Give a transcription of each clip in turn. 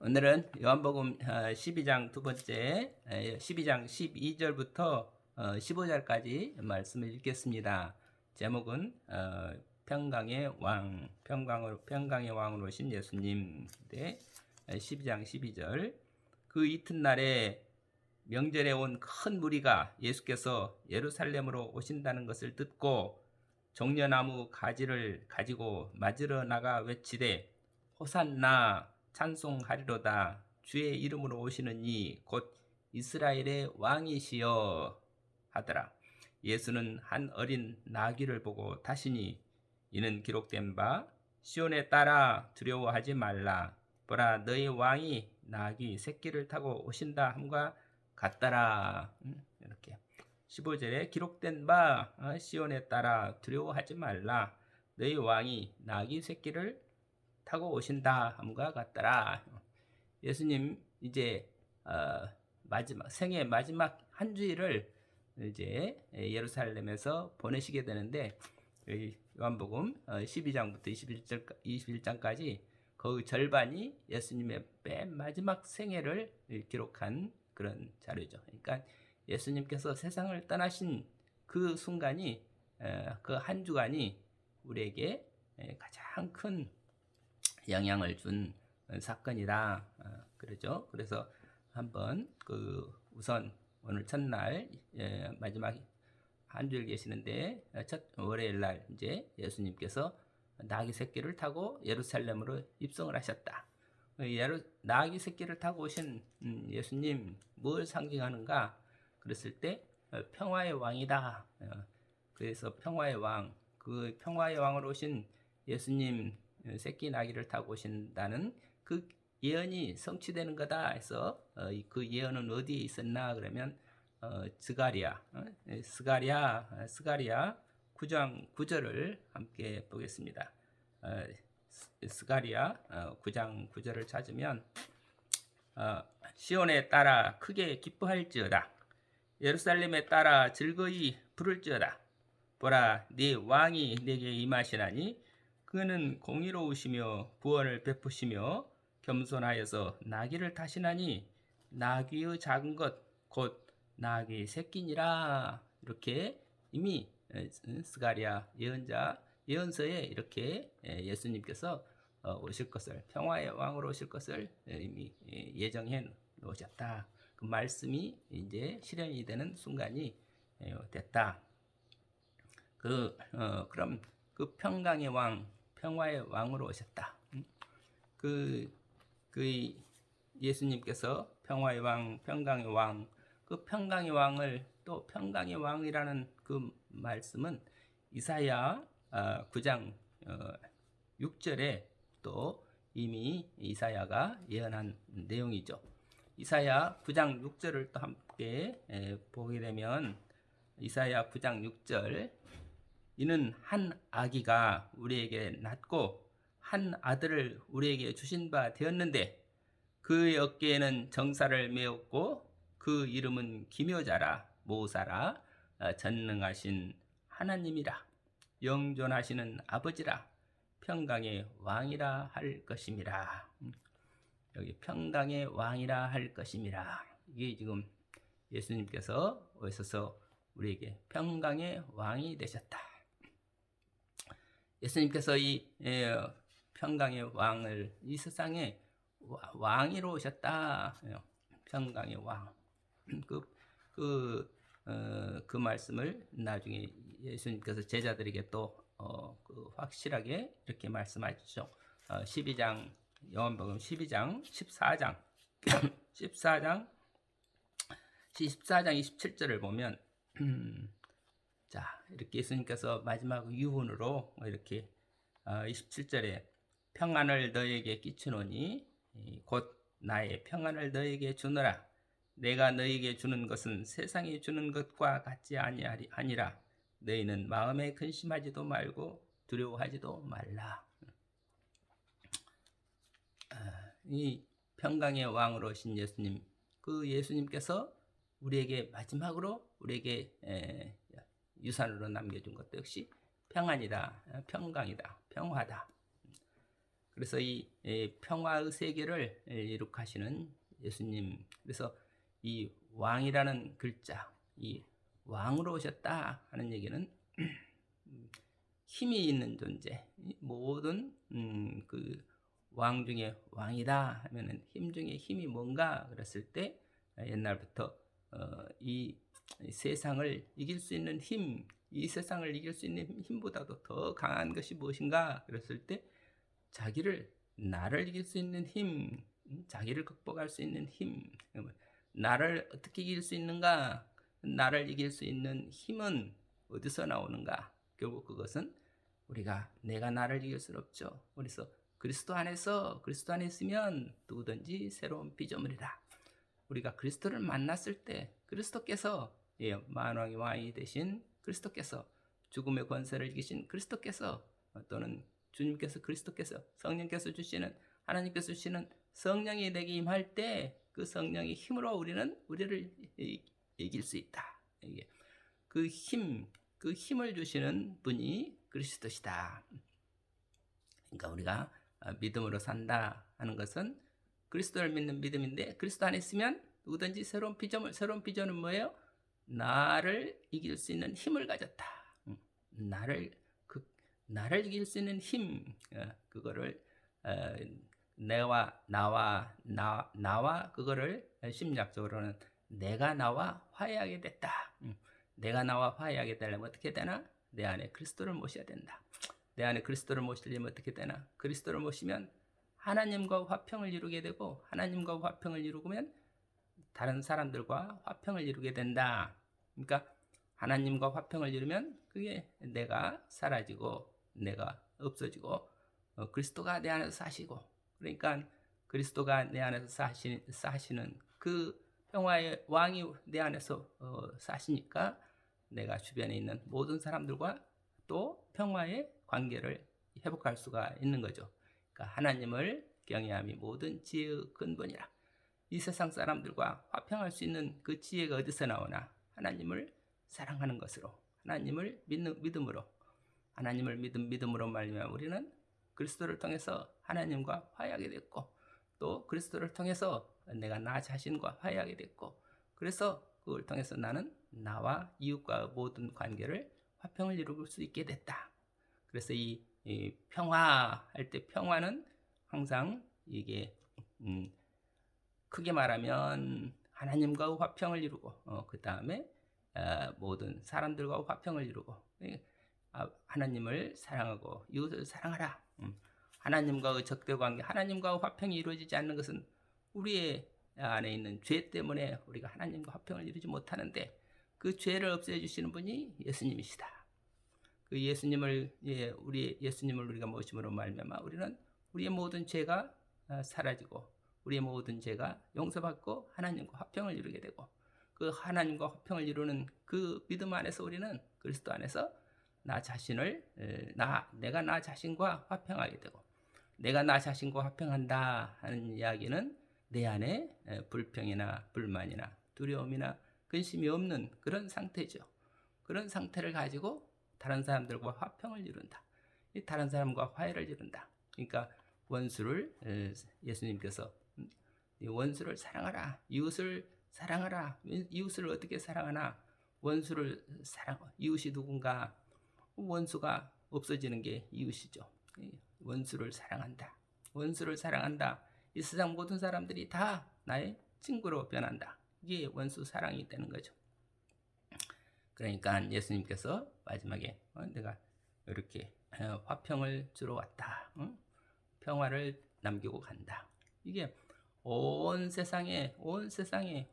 오늘은 요한복음 12장 두 번째 12장 12절부터 15절까지 말씀을 읽겠습니다. 제목은 평강의 왕으로 오신 예수님. 12장 12절. 그 이튿날에 명절에 온 큰 무리가 예수께서 예루살렘으로 오신다는 것을 듣고 종려나무 가지를 가지고 맞으러 나가 외치되 호산나 찬송하리로다. 주의 이름으로 오시는 이 곧 이스라엘의 왕이시여 하더라. 예수는 한 어린 나귀를 보고 타시니 이는 기록된 바 시온에 따라 두려워하지 말라. 보라, 너희 왕이 나귀 새끼를 타고 오신다 함과 같더라. 이렇게 15절에 기록된 바 시온에 따라 두려워하지 말라. 너희 왕이 나귀 새끼를 타고 오신다 함과 같더라. 예수님 이제 생애 마지막 한 주일을 이제 예루살렘에서 보내시게 되는데 요한복음 12장부터 21장까지 거의 절반이 예수님의 맨 마지막 생애를 기록한 그런 자료죠. 그러니까 예수님께서 세상을 떠나신 그 순간이 그 한 주간이 우리에게 가장 큰 영향을 준 사건이다. 그러죠. 그래서 한번 우선 오늘 첫날 마지막 한 주일 계시는데 첫 월요일 날 이제 예수님께서 나귀 새끼를 타고 예루살렘으로 입성을 하셨다. 나귀 새끼를 타고 오신 예수님 뭘 상징하는가? 그랬을 때 평화의 왕이다. 그래서 평화의 왕, 그 평화의 왕으로 오신 예수님 새끼 나귀를 타고 오신다는 그 예언이 성취되는 거다 해서 그 예언은 어디에 있었나 그러면 스가랴 9장 9절을 함께 보겠습니다. 스가랴 9장 9절을 찾으면 시온에 따라 크게 기뻐할지어다. 예루살렘에 따라 즐거이 부를지어다. 보라, 네 왕이 내게 임하시나니 그는 공의로우시며 구원을 베푸시며 겸손하여서 나귀를 타시나니 나귀의 작은 것 곧 나귀 새끼니라. 이렇게 이미 스가랴 예언서에 이렇게 예수님께서 오실 것을, 평화의 왕으로 오실 것을 이미 예정해 놓으셨다. 그 말씀이 이제 실현이 되는 순간이 됐다. 그럼 그 평강의 왕, 평화의 왕으로 오셨다. 예수님께서 평화의 왕, 평강의 왕, 그 평강의 왕을 또 평강의 왕이라는 그 말씀은 이사야 9장 6절에 또 이미 이사야가 예언한 내용이죠. 이사야 9장 6절을 또 함께 보게 되면 이사야 9장 6절, 이는 한 아기가 우리에게 낳고 한 아들을 우리에게 주신 바 되었는데 그의 어깨에는 정사를 메었고 그 이름은 기묘자라, 모사라, 전능하신 하나님이라, 영존하시는 아버지라, 평강의 왕이라 할 것임이라. 여기 평강의 왕이라 할 것임이라. 이게 지금 예수님께서 오셔서 우리에게 평강의 왕이 되셨다. 예수님께서 이 평강의 왕을 이 세상에 왕이로 오셨다. 평강의 왕. 그 말씀을 나중에 예수님께서 제자들에게 또 확실하게 이렇게 말씀하시죠. 12장 요한복음 12장 14장 14장 27절을 보면 자, 이렇게 예수님께서 마지막 유언으로 이렇게 27절에 평안을 너에게 끼치노니 곧 나의 평안을 너에게 주노라. 내가 너에게 주는 것은 세상이 주는 것과 같지 아니라 너희는 마음에 근심하지도 말고 두려워하지도 말라. 이 평강의 왕으로 오신 예수님, 그 예수님께서 우리에게 마지막으로 우리에게 유산으로 남겨준 것도 역시 평안이다, 평강이다, 평화다. 그래서 이 평화의 세계를 이룩하시는 예수님. 그래서 이 왕이라는 글자, 이 왕으로 오셨다 하는 얘기는 힘이 있는 존재. 모든 그 왕 중에 왕이다 하면은 힘 중에 힘이 뭔가 그랬을 때 옛날부터 이 세상을 이길 수 있는 힘, 이 세상을 이길 수 있는 힘보다도 더 강한 것이 무엇인가 그랬을 때 나를 이길 수 있는 힘, 자기를 극복할 수 있는 힘, 나를 어떻게 이길 수 있는가? 나를 이길 수 있는 힘은 어디서 나오는가? 결국 그것은 내가 나를 이길 수 없죠. 그래서 그리스도 안에 있으면 누구든지 새로운 피조물이라. 우리가 그리스도를 만났을 때 그리스도께서 만왕의 왕이 되신 그리스도께서 죽음의 권세를 이기신 그리스도께서 또는 주님께서 그리스도께서 성령께서 주시는 하나님께서 주시는 성령이 내게 임할 때 그 성령의 힘으로 우리를 이길 수 있다. 그 힘을 주시는 분이 그리스도시다. 그러니까 우리가 믿음으로 산다 하는 것은 그리스도를 믿는 믿음인데 그리스도 안에 있으면 누구든지 새로운 피조물은 뭐예요? 나를 이길 수 있는 힘을 가졌다. 나를 이길 수 있는 힘, 그거를 나와 그거를 심리학적으로는 내가 나와 화해하게 됐다. 내가 나와 화해하게 되려면 어떻게 되나? 내 안에 그리스도를 모셔야 된다. 내 안에 그리스도를 모시려면 어떻게 되나? 그리스도를 모시면 하나님과 화평을 이루게 되고 하나님과 화평을 이루면 다른 사람들과 화평을 이루게 된다. 그러니까 하나님과 화평을 이루면 그게 내가 사라지고 내가 없어지고 그리스도가 내 안에서 사시고 그러니까 그리스도가 내 안에서 사시는 그 평화의 왕이 내 안에서 사시니까 내가 주변에 있는 모든 사람들과 또 평화의 관계를 회복할 수가 있는 거죠. 그러니까 하나님을 경외함이 모든 지혜의 근본이라. 이 세상 사람들과 화평할 수 있는 그 지혜가 어디서 나오나? 하나님을 사랑하는 것으로, 하나님을 믿음으로, 하나님을 믿음으로 말미암아 우리는 그리스도를 통해서 하나님과 화해하게 됐고 또 그리스도를 통해서 내가 나 자신과 화해하게 됐고 그래서 그걸 통해서 나는 나와 이웃과 모든 관계를 화평을 이룰 수 있게 됐다. 그래서 이 평화할 때 평화는 항상 이게 크게 말하면 하나님과 화평을 이루고 그 다음에 모든 사람들과 화평을 이루고 하나님을 사랑하고 이웃을 사랑하라. 하나님과의 적대 관계, 하나님과 화평이 이루어지지 않는 것은 우리의 안에 있는 죄 때문에 우리가 하나님과 화평을 이루지 못하는데 그 죄를 없애 주시는 분이 예수님이시다. 그 예수님을 우리가 모심으로 말미암아 우리는 우리의 모든 죄가 사라지고 우리의 모든 죄가 용서받고 하나님과 화평을 이루게 되고 그 하나님과 화평을 이루는 그 믿음 안에서 우리는 그리스도 안에서 내가 나 자신과 화평하게 되고 내가 나 자신과 화평한다 하는 이야기는 내 안에 불평이나 불만이나 두려움이나 근심이 없는 그런 상태죠. 그런 상태를 가지고 다른 사람들과 화평을 이룬다. 다른 사람과 화해를 이룬다. 그러니까 원수를 예수님께서 원수를 사랑하라. 이웃을 사랑하라. 이웃을 어떻게 사랑하나? 이웃이 누군가? 원수가 없어지는 게 이웃이죠. 원수를 사랑한다. 원수를 사랑한다. 이 세상 모든 사람들이 다 나의 친구로 변한다. 이게 원수 사랑이 되는 거죠. 그러니까 예수님께서 마지막에 내가 이렇게 화평을 주러 왔다. 평화를 남기고 간다. 이게 온 세상에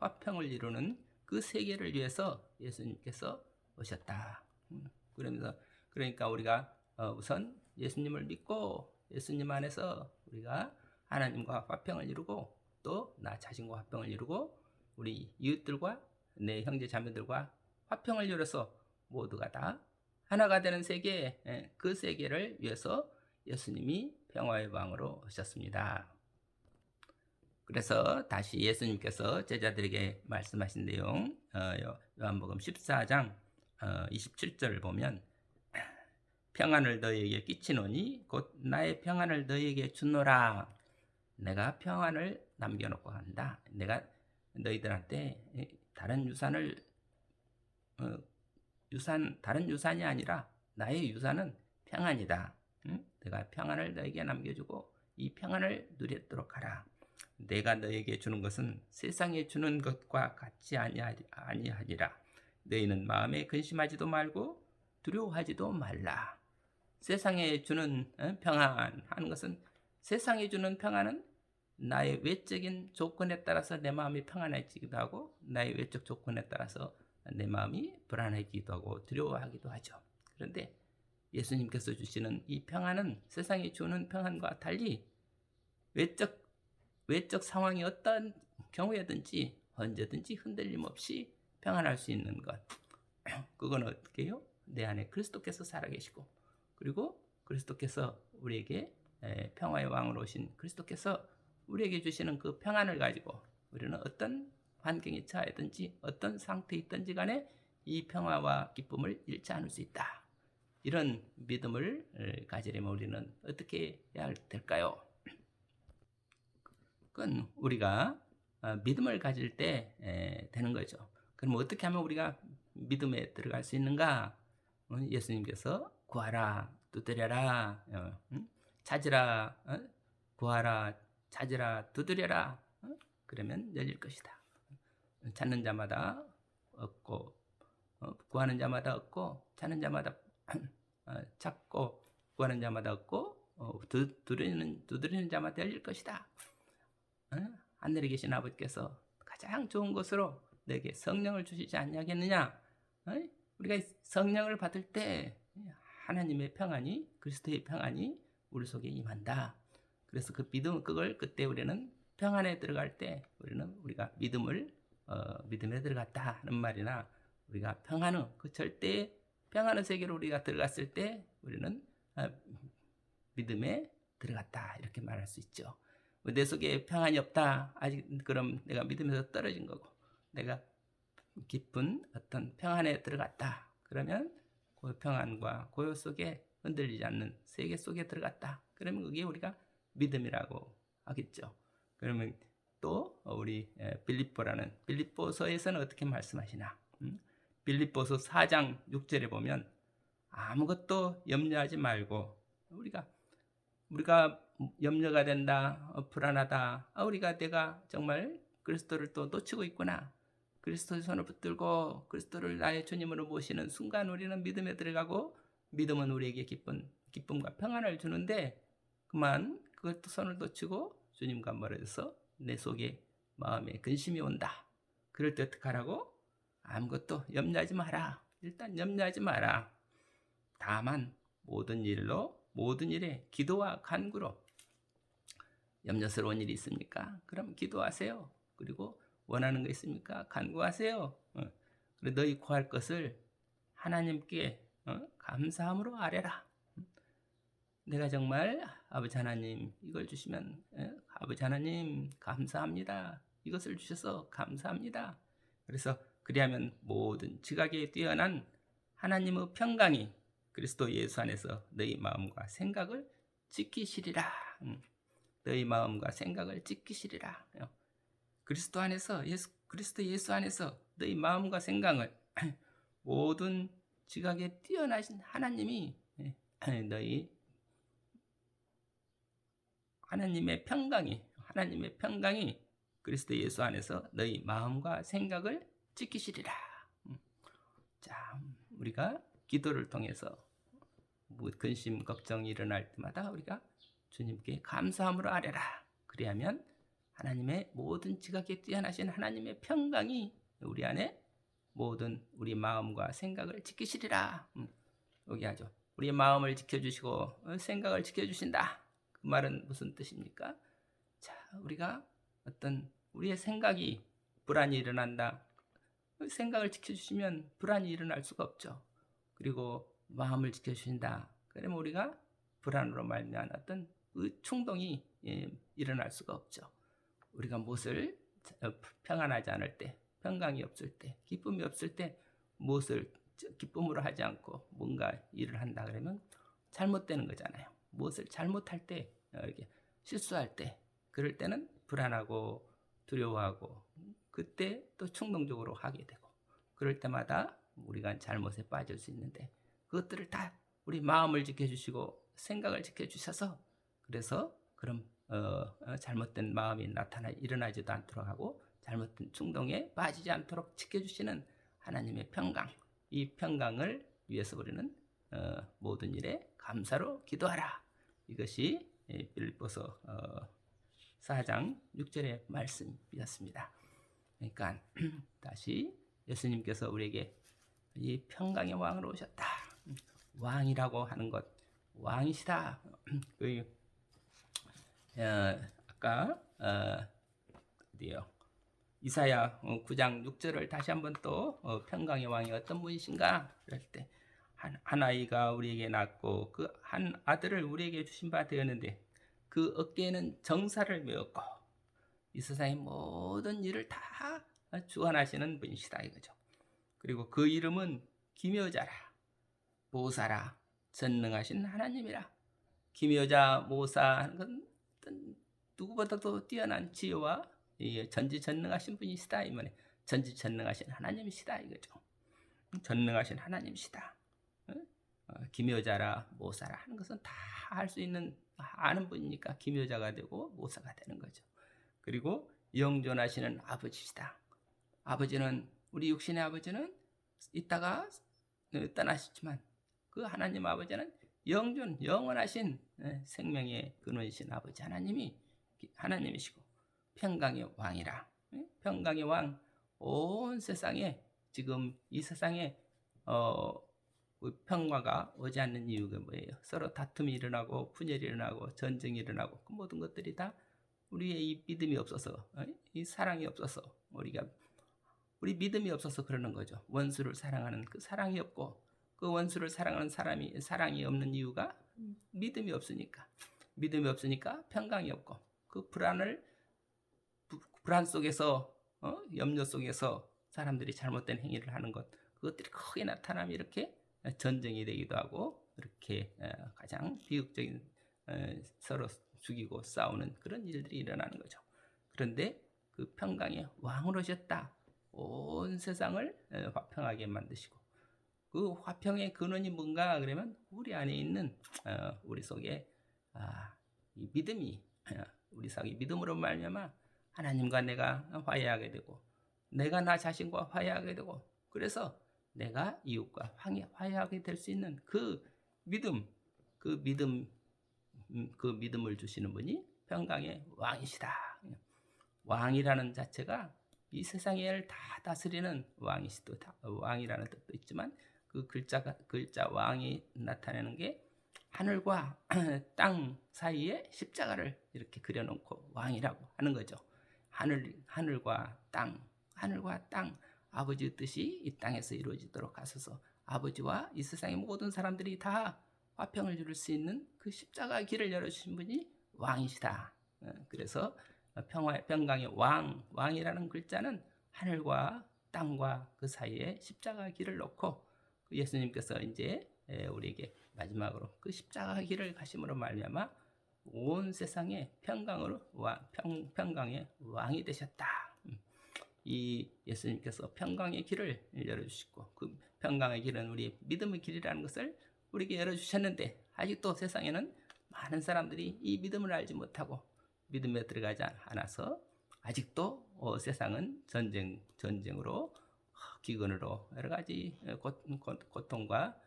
화평을 이루는 그 세계를 위해서 예수님께서 오셨다. 그러니까 우리가 우선 예수님을 믿고 예수님 안에서 우리가 하나님과 화평을 이루고 또 나 자신과 화평을 이루고 우리 이웃들과 내 형제 자매들과 화평을 이뤄서 모두가 다 하나가 되는 세계, 그 세계를 위해서 예수님이 평화의 왕으로 오셨습니다. 그래서 다시 예수님께서 제자들에게 말씀하신 내용 요한복음 14장 27절을 보면 평안을 너희에게 끼치노니 곧 나의 평안을 너희에게 주노라. 내가 평안을 남겨놓고 간다. 내가 너희들한테 다른 유산을 다른 유산이 아니라 나의 유산은 평안이다. 응? 내가 평안을 너에게 남겨주고 이 평안을 누리도록 하라. 내가 너에게 주는 것은 세상에 주는 것과 같지 아니하리라. 너희는 마음에 근심하지도 말고 두려워하지도 말라. 세상에 주는 평안 하는 것은, 세상에 주는 평안은 나의 외적인 조건에 따라서 내 마음이 평안해지기도 하고 나의 외적 조건에 따라서 내 마음이 불안해지기도 하고 두려워하기도 하죠. 그런데 예수님께서 주시는 이 평안은 세상이 주는 평안과 달리 외적 상황이 어떤 경우에든지 언제든지 흔들림 없이 평안할 수 있는 것. 그건 어떻게 해요? 내 안에 그리스도께서 살아계시고, 그리고 그리스도께서 우리에게 평화의 왕으로 오신 그리스도께서 우리에게 주시는 그 평안을 가지고 우리는 어떤 환경에 처하든지 어떤 상태에 있든지 간에 이 평화와 기쁨을 잃지 않을 수 있다. 이런 믿음을 가지려면 우리는 어떻게 해야 될까요? 그건 우리가 믿음을 가질 때 되는 거죠. 그럼 어떻게 하면 우리가 믿음에 들어갈 수 있는가? 예수님께서 구하라, 두드려라, 찾으라, 구하라, 찾으라, 두드려라. 그러면 열릴 것이다. 찾는 자마다 얻고, 구하는 자마다 얻고, 찾는 자마다 찾고, 구하는 자마다 얻고, 두드리는 자마다 열릴 것이다. 하늘에 계신 아버지께서 가장 좋은 것으로 내게 성령을 주시지 않냐겠느냐? 우리가 성령을 받을 때 하나님의 평안이, 그리스도의 평안이 우리 속에 임한다. 그래서 그 믿음, 그걸 그때 우리는 평안에 들어갈 때 우리가 믿음에 들어갔다 하는 말이나, 우리가 평안의 그 절대 평안의 세계로 우리가 들어갔을 때 우리는 믿음에 들어갔다 이렇게 말할 수 있죠. 내 속에 평안이 없다. 아직 그럼 내가 믿음에서 떨어진 거고, 내가 깊은 어떤 평안에 들어갔다. 그러면 그 평안과 고요 속에 흔들리지 않는 세계 속에 들어갔다. 그러면 그게 우리가 믿음이라고 하겠죠. 그러면 또 우리 빌립보서에서는 어떻게 말씀하시나? 빌립보서 4장 6절에 보면 아무것도 염려하지 말고, 우리가 염려가 된다, 불안하다, 내가 정말 그리스도를 또 놓치고 있구나, 그리스도의 손을 붙들고 그리스도를 나의 주님으로 모시는 순간 우리는 믿음에 들어가고, 믿음은 우리에게 기쁨과 평안을 주는데, 그만 그것도 손을 놓치고 주님과 멀어져서 내 속에 마음에 근심이 온다. 그럴 때 어떻게 하라고? 아무것도 염려하지 마라. 일단 염려하지 마라. 다만 모든 일에 기도와 간구로. 염려스러운 일이 있습니까? 그럼 기도하세요. 그리고 원하는 거 있습니까? 간구하세요. 그리고 너희 구할 것을 하나님께 감사함으로 아뢰라. 내가 정말 아버지 하나님 이걸 주시면, 아버지 하나님 감사합니다. 이것을 주셔서 감사합니다. 그래서 그리하면 모든 지각에 뛰어난 하나님의 평강이 그리스도 예수 안에서 너희 마음과 생각을 지키시리라. 너희 마음과 생각을 지키시리라. 그리스도 안에서, 그리스도 예수 안에서 너희 마음과 생각을 모든 지각에 뛰어나신 하나님이 너희 하나님의 평강이 그리스도 예수 안에서 너희 마음과 생각을 지키시리라. 자, 우리가 기도를 통해서 근심, 걱정이 일어날 때마다 우리가 주님께 감사함으로 아뢰라. 그리하면 하나님의 모든 지각에 뛰어나신 하나님의 평강이 우리 안에 모든 우리 마음과 생각을 지키시리라. 여기 하죠. 우리의 마음을 지켜주시고 생각을 지켜주신다. 그 말은 무슨 뜻입니까? 자, 우리가 어떤 우리의 생각이 불안이 일어난다. 생각을 지켜주시면 불안이 일어날 수가 없죠. 그리고 마음을 지켜주신다. 그러면 우리가 불안으로 말미암은 어떤 충동이 일어날 수가 없죠. 우리가 무엇을 평안하지 않을 때, 평강이 없을 때, 기쁨이 없을 때 무엇을 기쁨으로 하지 않고 뭔가 일을 한다 그러면 잘못되는 거잖아요. 무엇을 잘못할 때, 이렇게 실수할 때, 그럴 때는 불안하고 두려워하고, 그때 또 충동적으로 하게 되고, 그럴 때마다 우리가 잘못에 빠질 수 있는데, 그것들을 다 우리 마음을 지켜주시고 생각을 지켜주셔서, 그래서 그런 잘못된 마음이 일어나지도 않도록 하고 잘못된 충동에 빠지지 않도록 지켜주시는 하나님의 평강, 이 평강을 위해서 우리는 모든 일에 감사로 기도하라. 이것이 빌립보서 4장 6절의 말씀이었습니다. 그러니까 다시 예수님께서 우리에게 이 평강의 왕으로 오셨다. 왕이라고 하는 것, 왕이시다. 아까 어디요? 이사야 9장 6절을 다시 한번 또 평강의 왕이 어떤 분이신가? 그럴 때 한 아이가 우리에게 낳고 그 한 아들을 우리에게 주신 바 되었는데 그 어깨에는 정사를 메었고 이 세상의 모든 일을 다 주관하시는 분이시다 이거죠. 그리고 그 이름은 기묘자라, 모사라, 전능하신 하나님이라. 기묘자, 모사 하는 건 누구보다도 뛰어난 지혜와 전지전능하신 분이시다 이 말에 전지전능하신 하나님이시다 이거죠. 전능하신 하나님이시다. 기묘자라, 모사라 하는 것은 다 할 수 있는 아는 분이니까 기묘자가 되고 모사가 되는 거죠. 그리고 영존하시는 아버지시다. 아버지는 우리 육신의 아버지는 이따가 떠나셨지만 그 하나님 아버지는 영원하신 생명의 근원이신 아버지 하나님이시고 평강의 왕이라. 평강의 왕, 온 세상에 지금 이 세상에 평화가 오지 않는 이유가 뭐예요? 서로 다툼이 일어나고 분열이 일어나고 전쟁이 일어나고 그 모든 것들이 다 우리의 이 믿음이 없어서, 이 사랑이 없어서, 우리 믿음이 없어서 그러는 거죠. 원수를 사랑하는 그 사랑이 없고 그 원수를 사랑하는 사랑이 없는 이유가 믿음이 없으니까 평강이 없고 그 불안 속에서 염려 속에서 사람들이 잘못된 행위를 하는 것, 그것들이 크게 나타나면 이렇게 전쟁이 되기도 하고 이렇게 가장 비극적인 서로 죽이고 싸우는 그런 일들이 일어나는 거죠. 그런데 그 평강의 왕으로 오셨다. 온 세상을 화평하게 만드시고 그 화평의 근원이 뭔가 그러면 우리 안에 있는 우리 속에 이 믿음이 우리 속에 믿음으로 말미암아 하나님과 내가 화해하게 되고 내가 나 자신과 화해하게 되고 그래서 내가 이웃과 화해하게 될 수 있는 그 믿음을 주시는 분이 평강의 왕이시다. 왕이라는 자체가 이 세상의 일을 다 다스리는 왕이라는 뜻도 있지만 그 글자 왕이 나타내는 게 하늘과 땅 사이에 십자가를 이렇게 그려놓고 왕이라고 하는 거죠. 하늘과 땅 아버지의 뜻이 이 땅에서 이루어지도록 하소서. 아버지와 이 세상의 모든 사람들이 다 화평을 이룰 수 있는 그 십자가 길을 열어주신 분이 왕이시다. 그래서 평강의 왕이라는 글자는 하늘과 땅과 그 사이에 십자가 길을 놓고 예수님께서 이제 우리에게 마지막으로 그 십자가 길을 가심으로 말미암아 온 세상에 평강의 왕이 되셨다. 이 예수님께서 평강의 길을 열어주시고 그 평강의 길은 우리 믿음의 길이라는 것을 우리에게 열어주셨는데 아직도 세상에는 많은 사람들이 이 믿음을 알지 못하고 믿음에 들어가지 않아서 아직도 세상은 전쟁으로 기근으로 여러 가지 고통과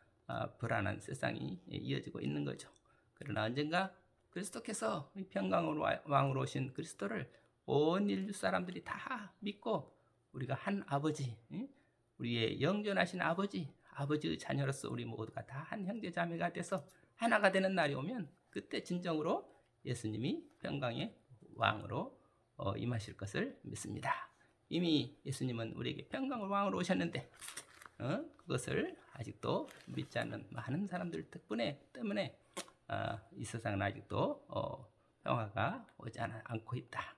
불안한 세상이 이어지고 있는 거죠. 그러나 언젠가 그리스도께서 평강으로 왕으로 오신 그리스도를 온 인류 사람들이 다 믿고 우리가 한 아버지, 우리의 영존하신 아버지의 자녀로서 우리 모두가 다 한 형제 자매가 돼서 하나가 되는 날이 오면 그때 진정으로 예수님이 평강의 왕으로 임하실 것을 믿습니다. 이미 예수님은 우리에게 평강의 왕으로 오셨는데 그것을 아직도 믿지 않는 많은 사람들 때문에 이 세상은 아직도 평화가 오지 않고 있다.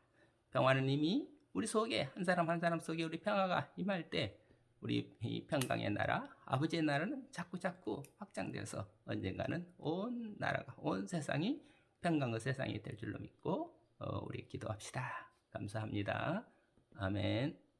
평화는 이미 우리 속에 한 사람 속에 우리 평화가 임할 때 우리 이 평강의 나라, 아버지의 나라는 자꾸 확장돼서 언젠가는 온 나라가, 온 세상이 평강의 세상이 될 줄로 믿고 우리 기도합시다. 감사합니다. 아멘.